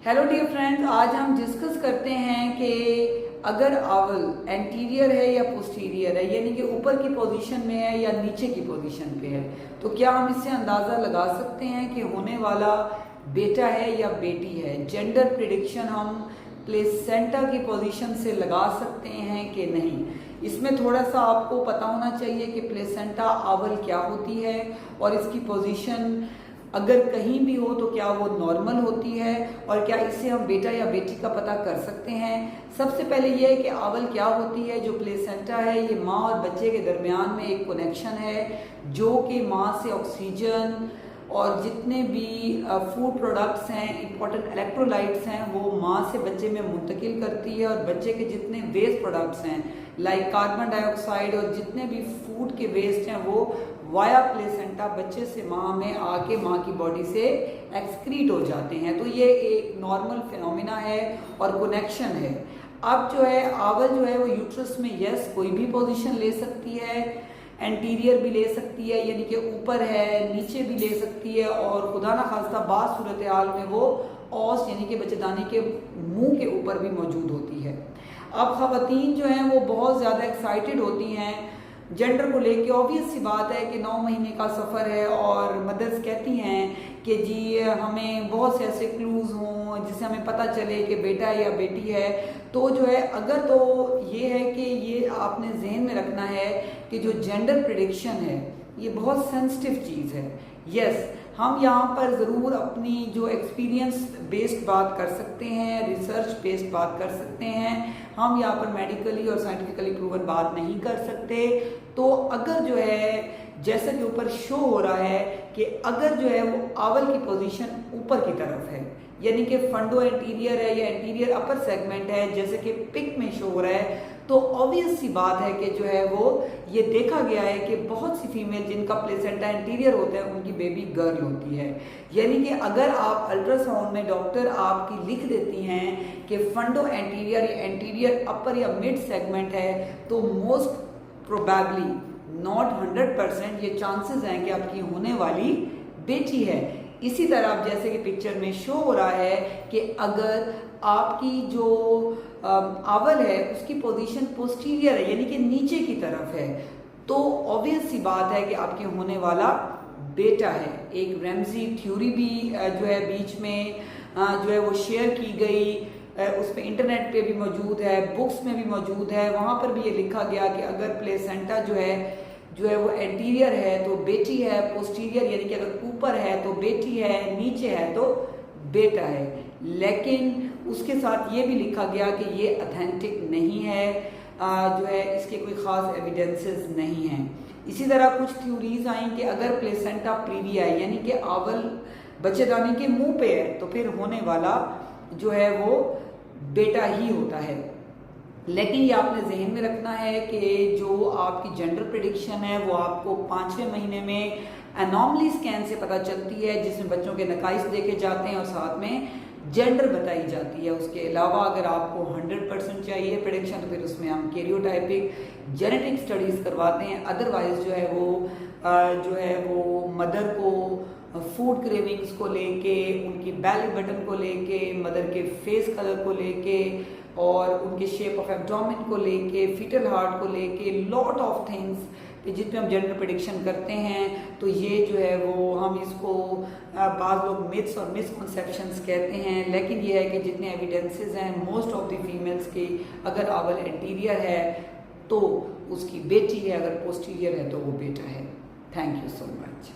Hello dear friends, आज हम discuss करते हैं कि अगर आवर एंटीरियर है या पोस्टीरियर है, यानी कि ऊपर की पोजीशन में है या नीचे की पोजीशन पे है, तो क्या हम इससे अंदाज़ा लगा सकते हैं कि होने वाला बेटा है या बेटी है। जेंडर प्रिडिक्शन हम प्लेसेंटा की पोजीशन से लगा सकते हैं कि नहीं। इसमें थोड़ा सा आपको पता होना चाहिए कि प्लेसेंटा आवर क्या होती है और इसकी पोजीशन अगर कहीं भी हो तो क्या वो नॉर्मल होती है और क्या इससे हम बेटा या बेटी का पता कर सकते हैं। सबसे पहले ये है कि आवल क्या होती है। जो प्लेसेंटा है ये माँ और बच्चे के दरमियान में एक कनेक्शन है जो कि माँ से ऑक्सीजन और जितने भी फूड प्रोडक्ट्स हैं, इंपॉर्टेंट इलेक्ट्रोलाइट्स हैं, वो माँ से बच्चे में मुंतकिल करती है और बच्चे के जितने वेस्ट प्रोडक्ट्स हैं लाइक कार्बन डाइऑक्साइड और जितने भी फूड के वेस्ट हैं वो वाया प्लेसेंटा बच्चे से माँ में आके माँ की बॉडी से एक्सक्रीट हो जाते हैं। तो ये एक नॉर्मल फिनोमिना है और कनेक्शन है। अब जो है आवल जो है वो यूट्रस में यस कोई भी पोजीशन ले सकती है, एंटीरियर भी ले सकती है यानी कि ऊपर है, नीचे भी ले सकती है और खुदा ना खास्ता बात सूरत हाल में वो औस यानी कि बच्चेदानी के मुंह के ऊपर भी मौजूद होती है। अब ख़वातीन जो हैं वो बहुत ज़्यादा एक्साइटेड होती हैं जेंडर को लेके। ऑब्वियस सी बात है कि 9 महीने का सफ़र है और मदर्स कहती हैं कि जी हमें बहुत से ऐसे क्लूज़ हों जिससे हमें पता चले कि बेटा या बेटी है। तो जो है अगर तो ये है कि ये आपने जहन में रखना है कि जो जेंडर प्रिडिक्शन है ये बहुत सेंसिटिव चीज़ है। यस, हम यहाँ पर ज़रूर अपनी जो एक्सपीरियंस बेस्ड बात कर सकते हैं, रिसर्च बेस्ड बात कर सकते हैं, हम यहाँ पर मेडिकली और साइंटिफिकली प्रूवन बात नहीं कर सकते। तो अगर जो है जैसे कि ऊपर शो हो रहा है कि अगर जो है वो आवल की पोजीशन ऊपर की तरफ है यानी कि फंडो एंटीरियर है या एंटीरियर अपर सेगमेंट है जैसे कि पिक में शो हो रहा है, तो ऑब्वियस सी बात है कि जो है वो ये देखा गया है कि बहुत सी फीमेल जिनका प्लेसेंटा एंटीरियर होता है उनकी बेबी गर्ल होती है। यानी कि अगर आप अल्ट्रासाउंड में डॉक्टर आपकी लिख देती हैं कि फंडो एंटीरियर या एंटीरियर अपर या मिड सेगमेंट है तो मोस्ट प्रोबेबली नॉट 100% ये चांसेस हैं कि आपकी होने वाली बेटी है। इसी तरह आप जैसे कि पिक्चर में शो हो रहा है कि अगर आपकी जो आवल है उसकी पोजीशन पोस्टीरियर है यानी कि नीचे की तरफ है तो ऑब्वियस सी बात है कि आपके होने वाला बेटा है। एक रैमजी थ्योरी भी जो है बीच में जो है वो शेयर की गई, उस पर इंटरनेट पे भी मौजूद है, बुक्स में भी मौजूद है। वहाँ पर भी ये लिखा गया कि अगर प्लेसेंटा जो है वो एंटीरियर है तो बेटी है, पोस्टीरियर यानी कि अगर ऊपर है तो बेटी है, नीचे है तो बेटा है। लेकिन उसके साथ ये भी लिखा गया कि ये ऑथेंटिक नहीं है, जो है इसके कोई ख़ास एविडेंसेस नहीं हैं। इसी तरह कुछ थ्योरीज आई कि अगर प्लेसेंटा प्रीविया है यानी कि आवल बच्चेदानी के मुंह पे है तो फिर होने वाला जो है वो बेटा ही होता है। लेकिन ये आपने जहन में रखना है कि जो आपकी जेंडर प्रिडिक्शन है वो आपको 5वें महीने में एनॉमली स्कैन से पता चलती है जिसमें बच्चों के नकाइस देखे जाते हैं और साथ में जेंडर बताई जाती है। उसके अलावा अगर आपको 100% चाहिए प्रिडिक्शन तो फिर उसमें हम कैरियोटाइपिक जेनेटिक स्टडीज़ करवाते हैं। अदरवाइज जो है वो मदर को फूड क्रेविंग्स को लेके, उनकी बेली बटन को लेके, मदर के फेस कलर को लेके और उनके शेप ऑफ एब्डोमेन को लेके, फीटल हार्ट को लेके, लॉट ऑफ थिंग्स जिसमें हम जेंडर प्रेडिक्शन करते हैं। तो ये जो है वो हम इसको बाज़ लोग मिथ्स और मिसकंसेप्शंस कहते हैं, लेकिन ये है कि जितने एविडेंसेस हैं मोस्ट ऑफ द फीमेल्स की अगर आवल एंटीरियर है तो उसकी बेटी है, अगर पोस्टीरियर है तो वो बेटा है। Thank you so much.